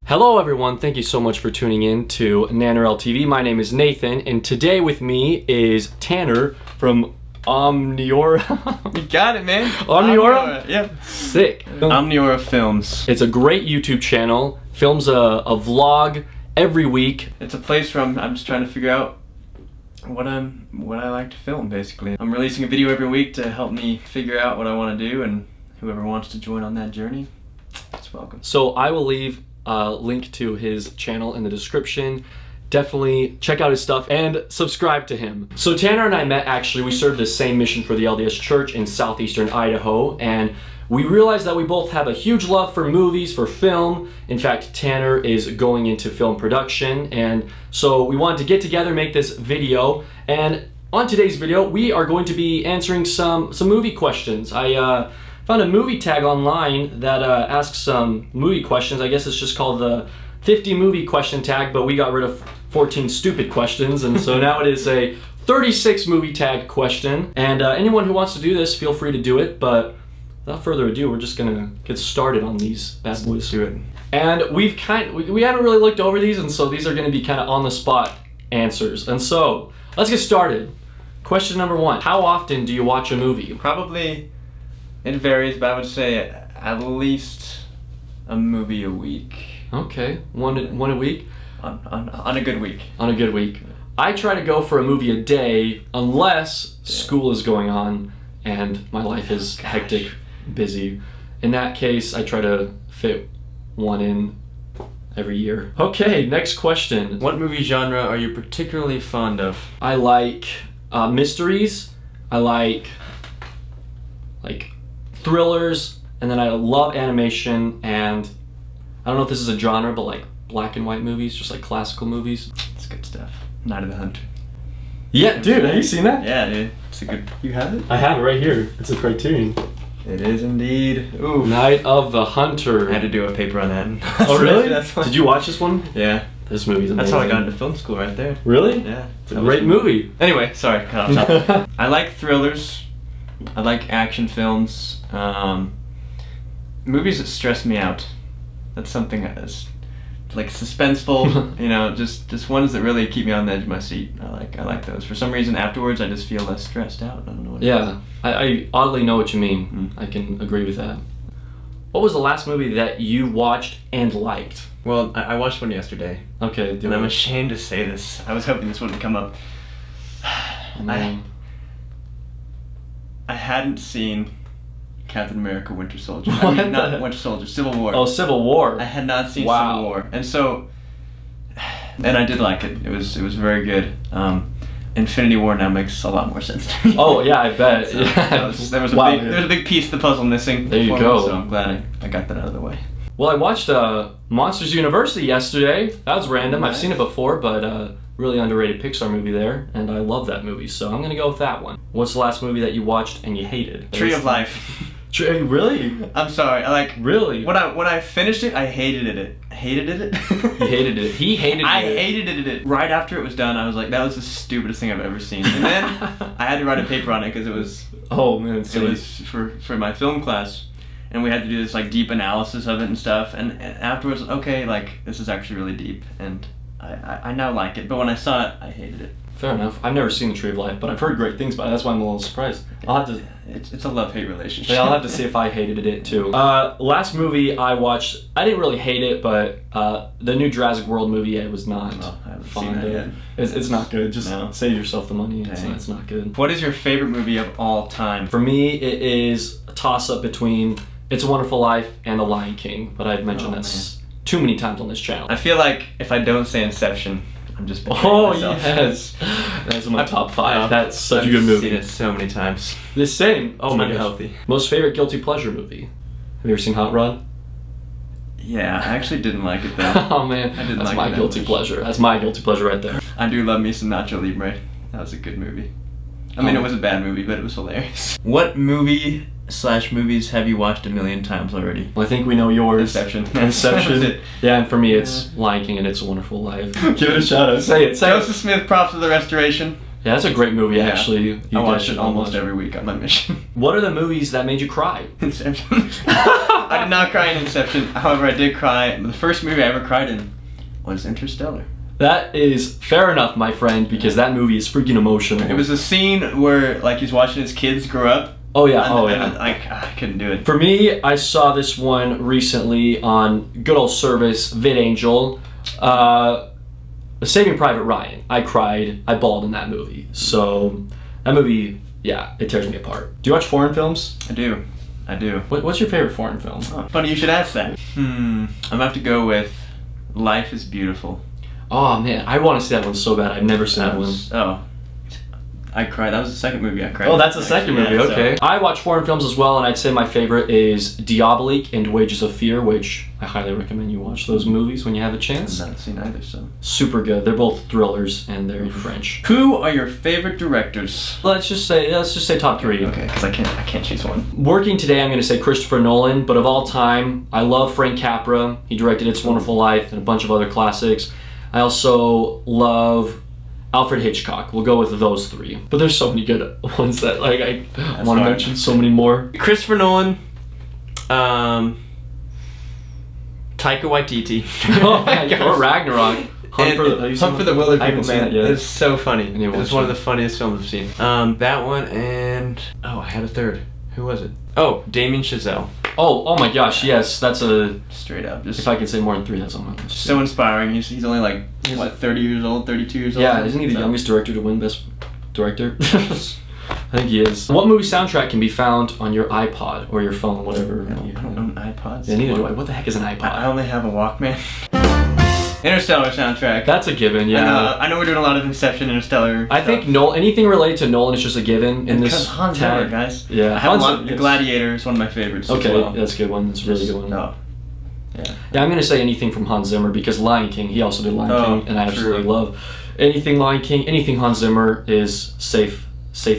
Hello everyone, thank you so much for tuning in to Nanorel TV. My name is Nathan, and today with me is Tanner from Omniora. You got it, man. Omniora? Yep. Sick. Omniora Films. It's a great YouTube channel. Films a vlog every week. It's a place where I'm just trying to figure out what I like to film, basically. I'm releasing a video every week to help me figure out what I want to do, and whoever wants to join on that journey, it's welcome. So I will leave a link to his channel in the description. Definitely check out his stuff and subscribe to him. So Tanner and I met actually. We served the same mission for the LDS Church in southeastern Idaho, and we realized that we both have a huge love for movies, for film. In fact, Tanner is going into film production, and so we wanted to get together, make this video. And on today's video, we are going to be answering some movie questions. I found a movie tag online that asks some movie questions. I guess it's just called the 50 movie question tag, but we got rid of 14 stupid questions, and so now it is a 36 movie tag question. And anyone who wants to do this, feel free to do it, but without further ado, we're just gonna get started on these bad boys. Let's do it. And we haven't really looked over these, and so these are gonna be kind of on the spot answers. And so let's get started. Question number one: how often do you watch a movie? Probably, it varies, but I would say at least a movie a week. Okay, one a week? On a good week. On a good week. I try to go for a movie a day unless school is going on and my life is hectic, busy. In that case, I try to fit one in every year. Okay, next question. What movie genre are you particularly fond of? I like mysteries. I like thrillers, and then I love animation, and I don't know if this is a genre, but like black and white movies, just like classical movies. It's good stuff. Night of the Hunter. Yeah, dude, have you seen that? Yeah, dude. It's a good. You have it? I have it right here. It's a Criterion. It is indeed. Ooh. Night of the Hunter. I had to do a paper on that. Oh, really? That's Did you watch this one? Yeah. This movie's amazing. That's how I got into film school, right there. Really? Yeah. It's a great movie. Anyway, sorry, cut off topic. I like thrillers. I like action films. Movies that stress me out. That's something that's like suspenseful, you know, just ones that really keep me on the edge of my seat. I like those. For some reason, afterwards, I just feel less stressed out. I don't know what it is. I oddly know what you mean. I can agree with that. What was the last movie that you watched and liked? Well, I watched one yesterday. Okay, and I'm ashamed to say this. I was hoping this wouldn't come up. I hadn't seen Captain America: Winter Soldier. I mean, not Winter Soldier, Civil War. Oh, Civil War. I had not seen Civil War, and so, and I did like it. It was very good. Infinity War now makes a lot more sense to me. Oh yeah, I bet. So yeah. there was a big piece of the puzzle missing. There you go. So I'm glad I got that out of the way. Well, I watched Monsters University yesterday. That was random. Nice. I've seen it before, but really underrated Pixar movie there, and I love that movie, so I'm gonna go with that one. What's the last movie that you watched and you hated? Tree of Life. Really? I'm sorry. Really? When I finished it, I hated it. Hated it. You hated it. He hated it. I hated it. Right after it was done, I was like, that was the stupidest thing I've ever seen. And then I had to write a paper on it because it was. Oh man, it was for my film class, and we had to do this like deep analysis of it and stuff. And afterwards, okay, like this is actually really deep, and I now like it. But when I saw it, I hated it. Fair enough. I've never seen The Tree of Life, but I've heard great things about it. That's why I'm a little surprised. I'll have to. It's a love-hate relationship. Yeah, I'll have to see if I hated it too. Last movie I watched, I didn't really hate it, but the new Jurassic World movie I was not fond of. It's not good. Just save yourself the money. It's not good. What is your favorite movie of all time? For me, it is a toss-up between It's a Wonderful Life and The Lion King, but I've mentioned too many times on this channel. I feel like if I don't say Inception, I'm just myself. Yes, that's in my top 5. That's such a good movie. I've seen it so many times. The same. Oh my god. Healthy. Most favorite guilty pleasure movie. Have you ever seen Hot Rod? Yeah, I actually didn't like it though. Oh man, I didn't that's like my it guilty pleasure. That's my guilty pleasure right there. I do love me some Nacho Libre. That was a good movie. I mean, it was a bad movie, but it was hilarious. What movie/movies have you watched a million times already? Well, I think we know yours. Inception. Inception. Yeah, and for me, it's Lion King and It's a Wonderful Life. Give it a shout out. Say it. Joseph Smith, props to the restoration. Yeah, that's a great movie, actually. I watch it almost every week on my mission. What are the movies that made you cry? Inception. I did not cry in Inception. However, I did cry. The first movie I ever cried in was Interstellar. That is fair enough, my friend, because that movie is freaking emotional. It was a scene where like he's watching his kids grow up. Oh yeah, and I couldn't do it. For me, I saw this one recently on good old service, VidAngel. Saving Private Ryan. I cried, I bawled in that movie. So that movie, yeah, it tears me apart. Do you watch foreign films? I do. What's your favorite foreign film? Oh, funny you should ask that. I'm gonna have to go with Life is Beautiful. Oh man, I want to see that one so bad. I've never seen that one. Oh, I cried. That was the second movie I cried. Oh, that's the second movie. Yeah, okay. So. I watch foreign films as well, and I'd say my favorite is Diabolique and Wages of Fear, which I highly recommend you watch those movies when you have a chance. I've not seen either, so. Super good. They're both thrillers, and they're in French. Who are your favorite directors? Let's just say top 3. Okay, because I can't choose one. Working today, I'm going to say Christopher Nolan, but of all time, I love Frank Capra. He directed It's a Wonderful Life and a bunch of other classics. I also love Alfred Hitchcock. We'll go with those 3. But there's so many good ones that like I want to mention so many more. Christopher Nolan, Taika Waititi. Oh my God. Or Ragnarok. Hunt for the Wilder People, man. It It's so funny. It's one of it. the funniest films I've seen. That one and I had a third. Who was it? Oh, Damien Chazelle. Oh my gosh, yes. That's a... Straight up. Just if I could say more than 3, that's on my list. so inspiring. He's only like, what, 30 years old, 32 years old? Yeah, isn't he the youngest director to win Best Director? I think he is. What movie soundtrack can be found on your iPod or your phone, whatever? I don't own iPods. Yeah, neither do I. What the heck is an iPod? I only have a Walkman. Interstellar soundtrack. That's a given, yeah. I know we're doing a lot of Inception, Interstellar. I think anything related to Nolan is just a given in this Hans Zimmer, guys. Yeah, I have a lot. Gladiator is one of my favorites. Okay, as well. that's a good one. That's a really good one. Oh. Yeah. Yeah, I'm gonna say anything from Hans Zimmer because Lion King. He also did Lion King, and I absolutely love anything Lion King. Anything Hans Zimmer is safe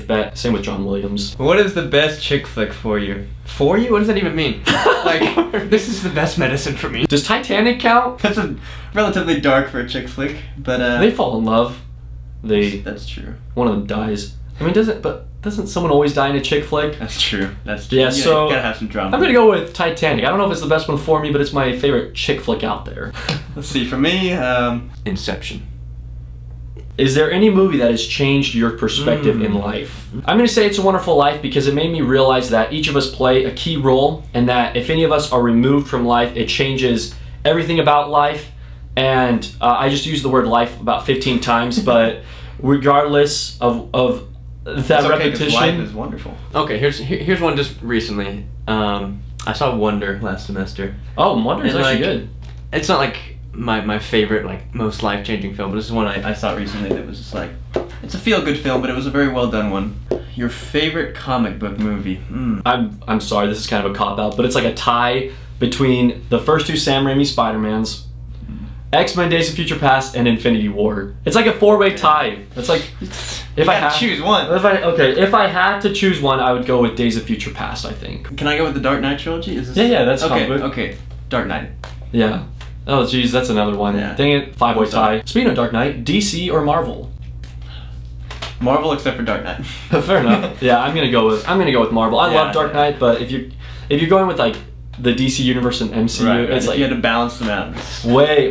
bet. Same with John Williams. What is the best chick flick for you? For you? What does that even mean? Like, this is the best medicine for me. Does Titanic count? That's a relatively dark for a chick flick, but they fall in love. That's true. One of them dies. I mean, doesn't someone always die in a chick flick? That's true. Yeah, so you gotta have some drama. I'm gonna go with Titanic. I don't know if it's the best one for me, but it's my favorite chick flick out there. Let's see. For me, Inception. Is there any movie that has changed your perspective in life? I'm going to say It's a Wonderful Life because it made me realize that each of us play a key role and that if any of us are removed from life, it changes everything about life. And I just used the word life about 15 times, but regardless of that repetition. Life is wonderful. Okay, here's one just recently. I saw Wonder last semester. Oh, Wonder is actually good. It's not like my favorite, like, most life-changing film, but this is one I saw recently that was just like, it's a feel-good film, but it was a very well-done one. Your favorite comic book movie? I'm sorry, this is kind of a cop-out, but it's like a tie between the first 2 Sam Raimi Spider-Mans, X-Men Days of Future Past, and Infinity War. It's like a 4-way tie. It's like, if I had to choose one. If I had to choose one, I would go with Days of Future Past, I think. Can I go with the Dark Knight trilogy? Is this... Yeah, that's okay. comic book. Okay, Dark Knight. Yeah. Oh, geez, that's another one. Yeah. Dang it, 5-way tie. Speaking of Dark Knight, DC or Marvel? Marvel, except for Dark Knight. Fair enough. Yeah, I'm gonna go with Marvel. I love Dark Knight, but if you're going with like the DC universe and MCU, right. It's like you had to balance them out.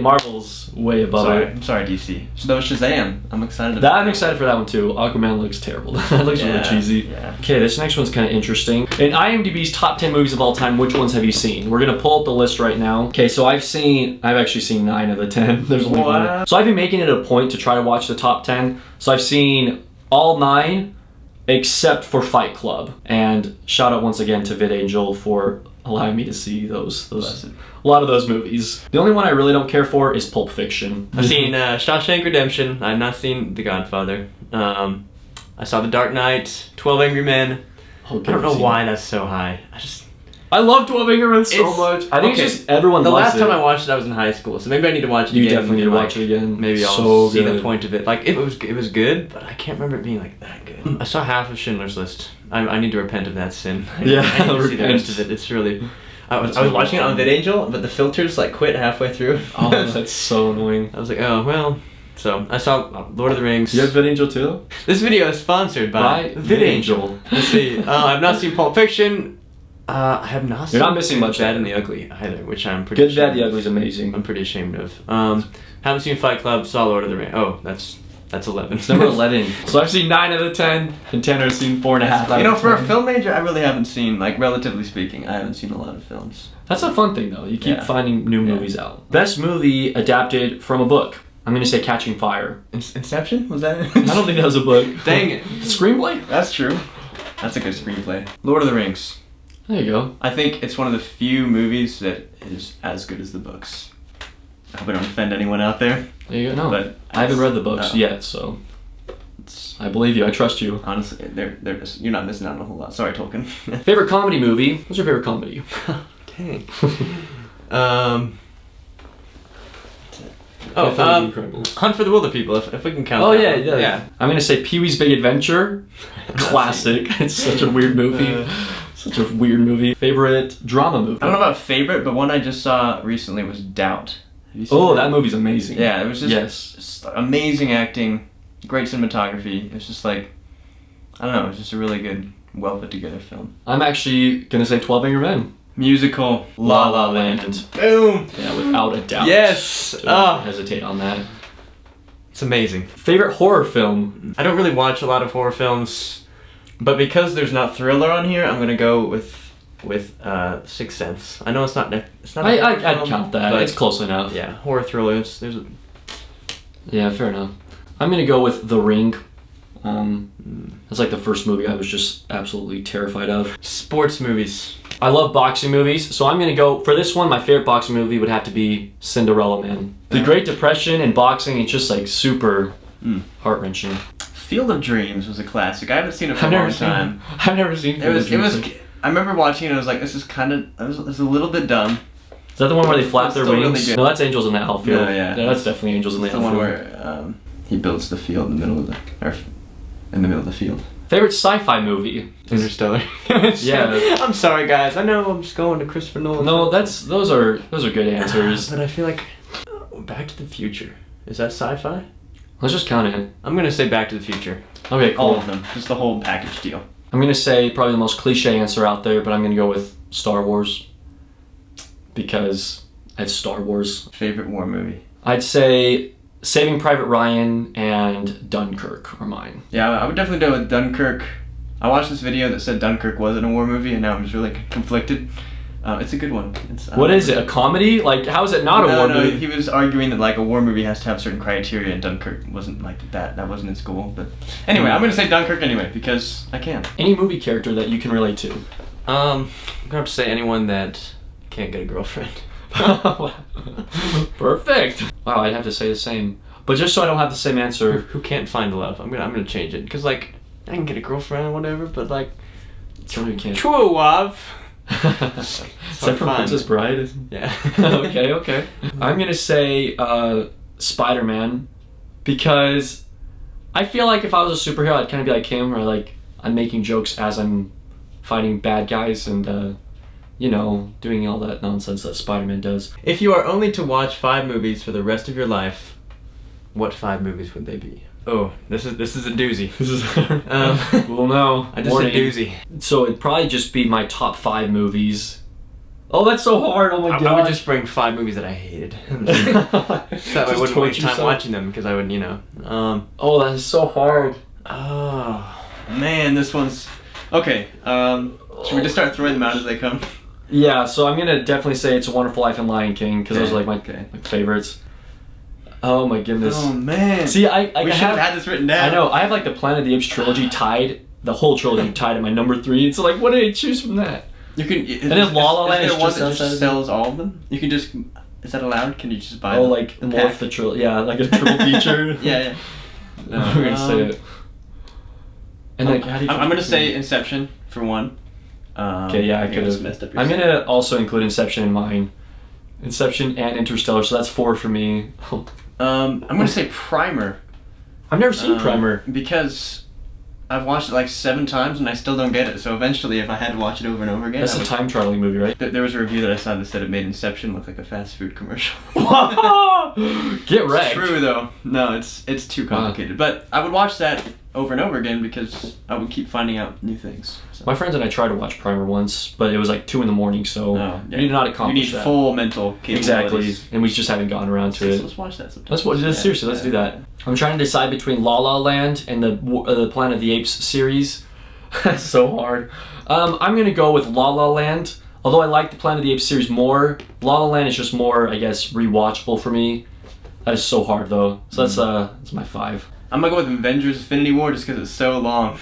Marvel's way above it. I'm sorry, DC. So that was Shazam. I'm excited. I'm excited for that one too. Aquaman looks terrible. That looks really cheesy. Yeah. Okay, this next one's kind of interesting. In IMDb's top 10 movies of all time, which ones have you seen? We're gonna pull up the list right now. Okay, so I've actually seen 9 of the 10. There's only one. So I've been making it a point to try to watch the top 10. So I've seen all 9 except for Fight Club. And shout out once again to VidAngel for allowing me to see those a lot of those movies. The only one I really don't care for is Pulp Fiction. I've seen Shawshank Redemption. I've not seen The Godfather. I saw The Dark Knight, 12 Angry Men. I don't know why that's so high. I love 12 Angry Men so much. I think it's just everyone loves it. The last time I watched it, I was in high school, so maybe I need to watch it again. You definitely need to watch it again. Maybe I'll see the point of it. Like, it was good, but I can't remember it being like that good. I saw half of Schindler's List. I need to repent of that sin. Yeah, I need to see the rest of it. It's really... I was watching it on VidAngel, but the filters like quit halfway through. Oh, that's so annoying. I was like, oh, well... So, I saw Lord of the Rings. You have VidAngel too? This video is sponsored by VidAngel. Let's see. I've not seen Pulp Fiction. I have not. You're not missing much. Bad and the Ugly either, which I'm pretty. Good, Bad, the Ugly is amazing. I'm pretty ashamed of. Haven't seen Fight Club. Saw Lord of the Rings. Oh, that's 11. It's number 11. So I've seen 9 out of 10, and Tanner's seen 4.5. You know, for a film major, I really haven't seen, like, relatively speaking, I haven't seen a lot of films. That's a fun thing, though. You keep finding new movies out. Best movie adapted from a book. I'm gonna say Catching Fire. Inception? Was that it? I don't think that was a book. Dang it. Screenplay? That's true. That's a good screenplay. Lord of the Rings. There you go. I think it's one of the few movies that is as good as the books. I hope I don't offend anyone out there. There you go. No, but I haven't read the books yet, so I believe you. I trust you. Honestly, they're just, you're not missing out on a whole lot. Sorry, Tolkien. Favorite comedy movie? What's your favorite comedy? Dang. Hunt for the Wilder People, if we can count. Oh that yeah. I'm gonna say Pee-wee's Big Adventure. Classic. It's such a weird movie. Such a weird movie. Favorite drama movie? I don't know about favorite, but one I just saw recently was Doubt. Have you seen that? That movie's amazing. Yeah, it was just amazing acting, great cinematography. It's just like, I don't know, it's just a really good, well put together film. I'm actually gonna say 12 Angry Men. Musical, La La Land. Boom! Yeah, without a doubt. Yes! Don't hesitate on that. It's amazing. Favorite horror film? I don't really watch a lot of horror films, but because there's not thriller on here, I'm gonna go with Sixth Sense. I know it's not. I'd count that. It's close enough. Yeah, horror thrillers. Yeah, fair enough. I'm gonna go with The Ring. That's like the first movie I was just absolutely terrified of. Sports movies. I love boxing movies, so I'm gonna go for this one. My favorite boxing movie would have to be Cinderella Man. The Great Depression and boxing, it's just like super heart-wrenching. Field of Dreams was a classic. I haven't seen it for a long time. I've never seen Field of Dreams. I remember watching it and I was like, this is kind of, it was a little bit dumb. Is that the one where they flap their wings? Really no, that's Angels in the Outfield. No, yeah. That's definitely Angels in the Outfield. The one where he builds the field in the middle of the field. Favorite sci-fi movie? Interstellar. Yeah. I'm sorry, guys. I know I'm just going to Christopher Nolan. No, those are good answers. But I feel like Back to the Future. Is that sci-fi? Let's just count it. I'm gonna say Back to the Future. Okay, cool. All of them. Just the whole package deal. I'm gonna say probably the most cliche answer out there, but I'm gonna go with Star Wars. Because it's Star Wars. Favorite war movie? I'd say Saving Private Ryan and Dunkirk are mine. Yeah, I would definitely go with Dunkirk. I watched this video that said Dunkirk wasn't a war movie, and now I'm just really conflicted. It's a good one. What is it? A comedy? Like, how is it not a war movie? He was arguing that like a war movie has to have certain criteria, and Dunkirk wasn't like that. That wasn't its goal. But anyway, I'm gonna say Dunkirk anyway because I can. Any movie character that you can relate to? I'm gonna have to say anyone that can't get a girlfriend. Perfect. Wow, I'd have to say the same. But just so I don't have the same answer. Who can't find love? I'm gonna change it because like I can get a girlfriend or whatever, but like someone who can't. True love. Except for Princess Bride. Yeah. Okay. I'm gonna say Spider-Man because I feel like if I was a superhero, I'd kind of be like him, or like I'm making jokes as I'm fighting bad guys and doing all that nonsense that Spider-Man does. If you are only to watch 5 movies for the rest of your life, what 5 movies would they be? Oh, this is a doozy. This is well, no. I just said doozy. So it'd probably just be my top 5 movies. Oh, that's so hard. Oh my god. I would just bring 5 movies that I hated. So that way I wouldn't waste time watching them because I would, Oh, that is so hard. Oh, man, this one's okay. Should we just start throwing them out as they come? Yeah, so I'm gonna definitely say It's a Wonderful Life and Lion King because those are like my favorites. Oh my goodness. Oh man. See, we should have had this written down. I know. I have like the Planet of the Apes trilogy tied, the whole trilogy tied at my number 3. It's like, what did I choose from that? You can. And then La La Land is just one that just sells all of them. You can just. Is that allowed? Can you just buy? Oh, like morph the trilogy. Yeah, like a triple feature. Yeah. No, we're gonna say it. And like, I'm gonna say Inception for one. Okay, yeah, I could have messed up. I'm gonna also include Inception in mine. Inception and Interstellar, so that's 4 for me. I'm gonna say Primer. I've never seen Primer because I've watched it like 7 times and I still don't get it. So eventually, if I had to watch it over and over again, that's a time traveling movie, right? There was a review that I saw that said it made Inception look like a fast food commercial. Get wrecked. It's true though. No, it's too complicated. But I would watch that over and over again because I would keep finding out new things. So. My friends and I tried to watch Primer once, but it was like 2 a.m, so you did not accomplish that. You need full mental capabilities. Exactly, and we just haven't gotten around to it. Let's watch that sometime. Seriously, let's do that. I'm trying to decide between La La Land and the Planet of the Apes series. That's so hard. I'm gonna go with La La Land. Although I like the Planet of the Apes series more, La La Land is just more, I guess, rewatchable for me. That is so hard though. So that's my 5. I'm gonna go with Avengers: Infinity War just because it's so long.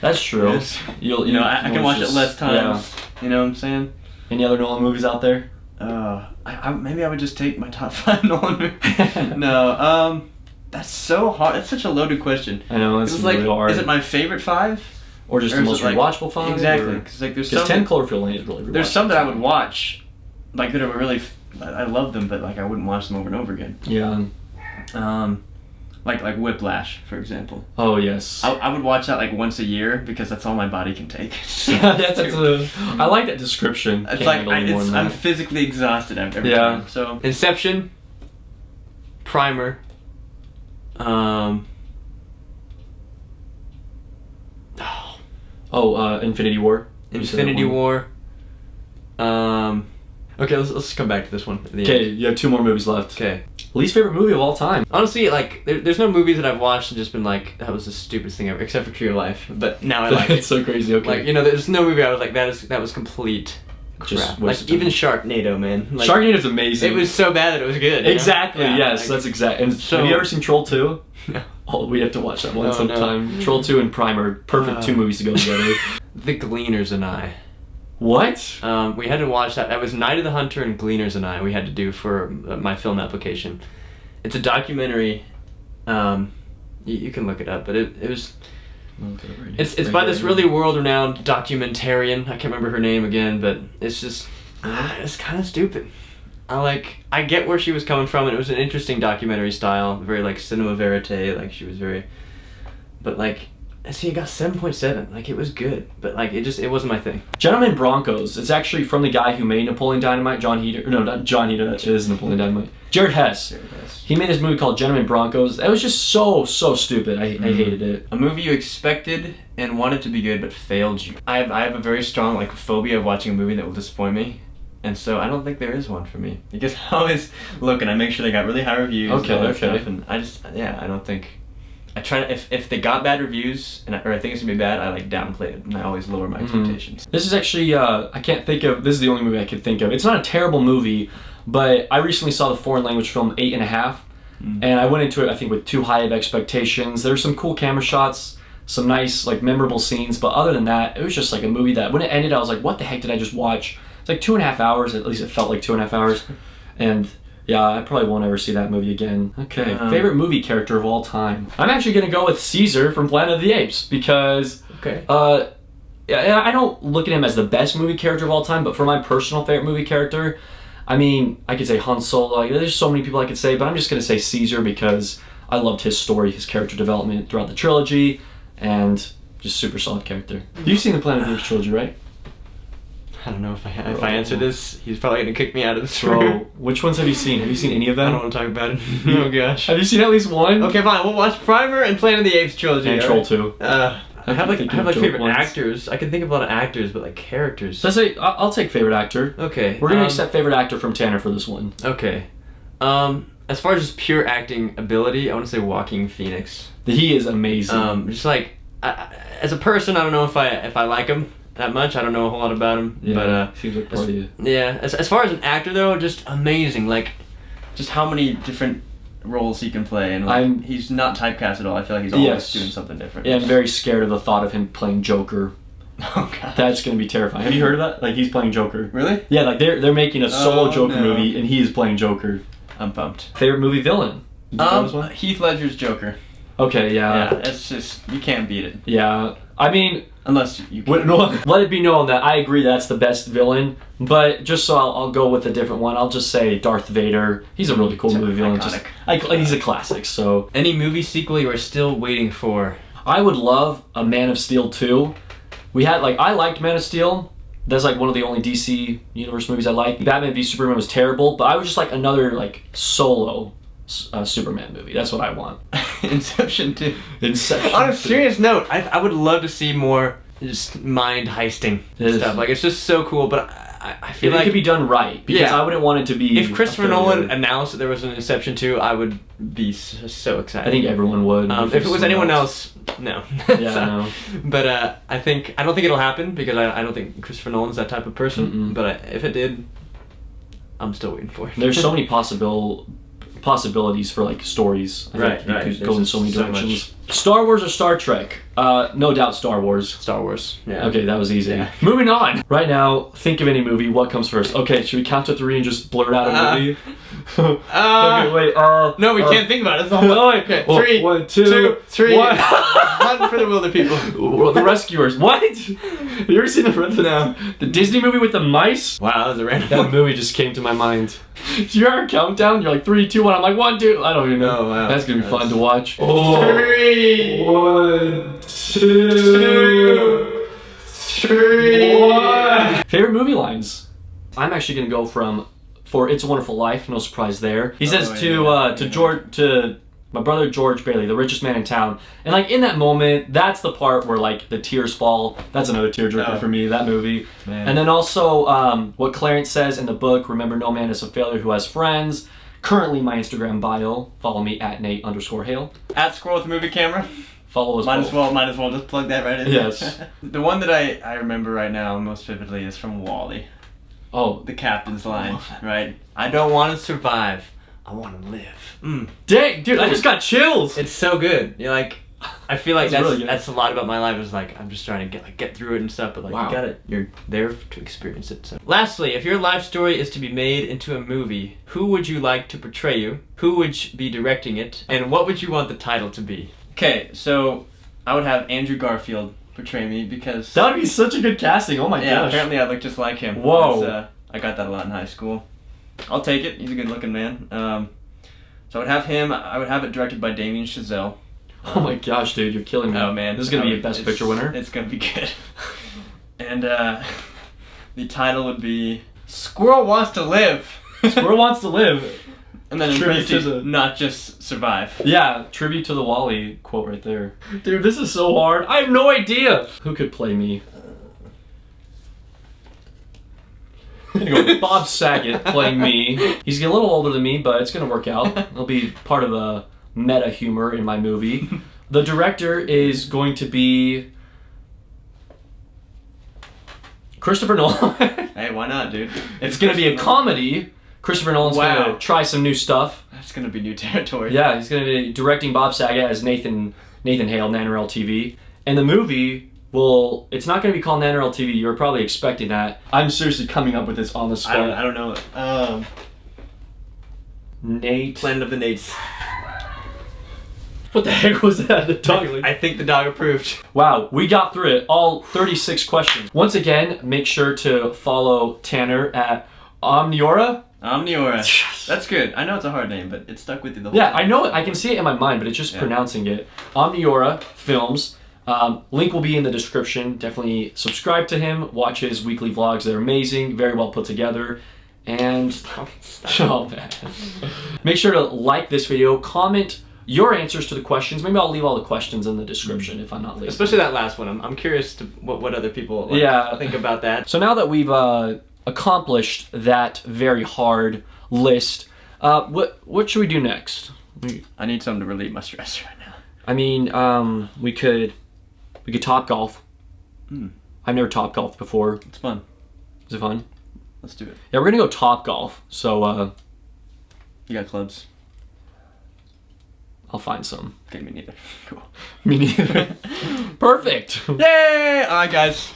That's true. Yes. I can watch it less times. Yeah. You know what I'm saying? Any other Nolan movies out there? Maybe I would just take my top 5 Nolan movies. No, that's so hard. That's such a loaded question. I know, it's really hard. Is it my favorite 5? Or just the most rewatchable 5? Exactly. Because 10 Cloverfield Lane is really rewatchable. There's some that I would watch, like that are really, I love them, but like I wouldn't watch them over and over again. Yeah. Like Whiplash, for example. Oh yes. I would watch that like once a year because that's all my body can take. I like that description. It's like I'm physically exhausted every time. So Inception, Primer, Infinity War. Infinity War. Okay, let's come back to this one. Okay, you have 2 more movies left. Okay. Least favorite movie of all time. Honestly, like there's no movies that I've watched and just been like, that was the stupidest thing ever, except for True Life. But now I like it. It's so crazy. Okay. Like, there's no movie I was like, that was complete crap. Just like even Sharknado, man. Like, Sharknado's amazing. It was so bad that it was good. Exactly. Yeah, yes, like, that's exact. And have you ever seen Troll 2? No. Oh, we have to watch that one sometime. No. Troll 2 and Primer, perfect 2 movies to go together. The Gleaners and I. What? We had to watch that. That was Night of the Hunter and Gleaners and I. We had to do for my film application. It's a documentary. You can look it up, but it was. It's by this really world-renowned documentarian. I can't remember her name again, but it's just it's kind of stupid. I get where she was coming from, and it was an interesting documentary style, very like cinema verite. Like she was very, but like. See, it got 7.7. Like, it was good, but like, it wasn't my thing. Gentlemen Broncos. It's actually from the guy who made Napoleon Dynamite, John Heder. No, not John Heder. That is Napoleon Dynamite. Jared Hess. He made this movie called Gentlemen Broncos. It was just so stupid. I hated it. A movie you expected and wanted to be good, but failed you. I have a very strong phobia of watching a movie that will disappoint me. And so I don't think there is one for me. Because I always look and I make sure they got really high reviews. Okay. Stuff, and I don't think. I try to, if they got bad reviews or I think it's gonna be bad, I downplay it and I always lower my expectations. This is actually I can't think of. This is the only movie I could think of. It's not a terrible movie, but I recently saw the foreign language film 8.5, and I went into it I think with too high of expectations. There's some cool camera shots, some nice memorable scenes, but other than that, it was just like a movie that when it ended, I was like, what the heck did I just watch? It's like 2.5 hours. At least it felt like 2.5 hours, and. Yeah, I probably won't ever see that movie again. Okay, favorite movie character of all time. I'm actually gonna go with Caesar from Planet of the Apes because I don't look at him as the best movie character of all time, but for my personal favorite movie character, I mean, I could say Han Solo. There's so many people I could say, but I'm just gonna say Caesar because I loved his story, his character development throughout the trilogy, and just super solid character. You've seen the Planet of the Apes trilogy, right? I don't know if I answer this, he's probably gonna kick me out of this room. Bro, which ones have you seen? Have you seen any of them? I don't want to talk about it. Oh gosh. Have you seen at least one? Okay, fine. We'll watch Primer and Planet of the Apes trilogy. And Troll 2. I have favorite actors. I can think of a lot of actors, but characters. So I'll take favorite actor. Okay. We're gonna accept favorite actor from Tanner for this one. Okay. As far as just pure acting ability, I want to say Joaquin Phoenix. He is amazing. Just as a person, I don't know if I like him that much. I don't know a whole lot about him, but seems like part of you. Yeah. As far as an actor though, just amazing. Just how many different roles he can play, and he's not typecast at all. I feel like he's always doing something different. Yeah, I'm very scared of the thought of him playing Joker. Oh god, that's gonna be terrifying. Have you heard of that? He's playing Joker. Really? Yeah, they're making a solo Joker movie, and he is playing Joker. I'm pumped. Favorite movie villain? Heath Ledger's Joker. Okay, yeah. Yeah, it's just you can't beat it. Yeah, I mean. Unless you let it be known that I agree that's the best villain, but just so I'll go with a different one. I'll just say Darth Vader. He's a really cool movie villain. He's a classic. So any movie sequel you are still waiting for? I would love a Man of Steel 2. I liked Man of Steel. That's one of the only DC Universe movies I like. Batman v Superman was terrible, but I would just like another solo Superman movie. That's what I want. Inception too. Inception. On a serious note, I would love to see more just mind heisting stuff. Like, it's just so cool, but I feel like it could be done right, because I wouldn't want it to be. If Christopher Nolan announced that there was an Inception 2, I would be so excited. I think everyone would. If it was anyone else, no. Yeah, no. But I don't think it'll happen, because I don't think Christopher Nolan's that type of person. But if it did, I'm still waiting for it. There's so many possibilities for like stories. I think you could go in so many directions. Star Wars or Star Trek? No doubt Star Wars. Star Wars. Yeah. Okay, that was easy. Yeah. Moving on. Right now, think of any movie. What comes first? Okay, should we count to 3 and just blurt out a movie? Okay, wait. No, we can't think about it. It's all okay. Well, 3, 1, 2, 3. 1. Hunt for the Wilder People. The Rescuers. What? Have you ever seen the Disney movie with the mice? Wow, that was a random That one. movie just came to my mind. Do you ever countdown? You're like 3, 2, 1. I'm like 1, 2. I don't even know. Oh, wow. That's gonna be fun to watch. 3, 1, 2, 3. 1. Favorite movie lines? I'm actually gonna go for It's a Wonderful Life. No surprise there. He says to my brother George Bailey, the richest man in town, and like in that moment, that's the part where like the tears fall. That's another tearjerker for me. That movie. Man. And then also what Clarence says in the book. Remember, no man is a failure who has friends. Currently, my Instagram bio. Follow me at Nate_Hale. At Squirrel with the Movie Camera. Follow us. Might as well just plug that right in. Yes. The one that I remember right now most vividly is from Wall-E. Oh, The captain's line, right? I don't want to survive. I want to live. dang, dude! I just got chills. It's so good. You're like, I feel like That's really good. that's a lot about my life. Is like I'm just trying to get through it and stuff. But like Wow. you got it. You're there to experience it. So. Lastly, if your life story is to be made into a movie, who would you like to portray you? Who would be directing it? And what would you want the title to be? Okay, so I would have Andrew Garfield portray me because That would be such a good casting. Oh my gosh. apparently I look just like him. Whoa. I got that a lot in high school. I'll take it. He's a good-looking man. So I would have him. I would have it directed by Damien Chazelle. Oh my gosh, dude, you're killing me. Oh man, This is gonna be a Best Picture winner. It's gonna be good. And the title would be Squirrel Wants to Live. Squirrel Wants to Live. And then in Tribute to parentheses, not just survive. Yeah, tribute to the Wall-E quote right there. Dude, this is so hard. I have no idea. Who could play me? I'm gonna go Bob Saget playing me. He's a little older than me, but it's gonna work out. It'll be part of the meta humor in my movie. The director is going to be Christopher Nolan. Hey, why not, dude? It's gonna be a comedy. Christopher Nolan's gonna try some new stuff. That's gonna be new territory. Yeah, he's gonna be directing Bob Saget as Nathan Hale, NaNoRel TV. And the movie it's not gonna be called NaNoRel TV. You're probably expecting that. I'm seriously coming up with this on the spot. I don't know. Nate. Planet of the Nates. What the heck was that? The dog. I think the dog approved. Wow, we got through it. All 36 questions. Once again, make sure to follow Tanner at Omniora. Omniora. That's good. I know it's a hard name, but it stuck with you the whole Yeah, time. I know it. I can see it in my mind, but it's just pronouncing it. Omniora Films. Link will be in the description. Definitely subscribe to him. Watch his weekly vlogs. They're amazing. Very well put together. And oh man. Make sure to like this video. Comment your answers to the questions. Maybe I'll leave all the questions in the description if I'm not listening. Especially that last one. I'm curious to what other people think about that. So now that we've accomplished that very hard list, what should we do next? I need something to relieve my stress right now. I mean, we could top golf. I've never top golfed before. It's fun. Is it fun? Let's do it. Yeah, we're gonna go top golf. So You got clubs? I'll find some. Okay, me neither. Cool. Me neither. Perfect. Yay! Alright guys.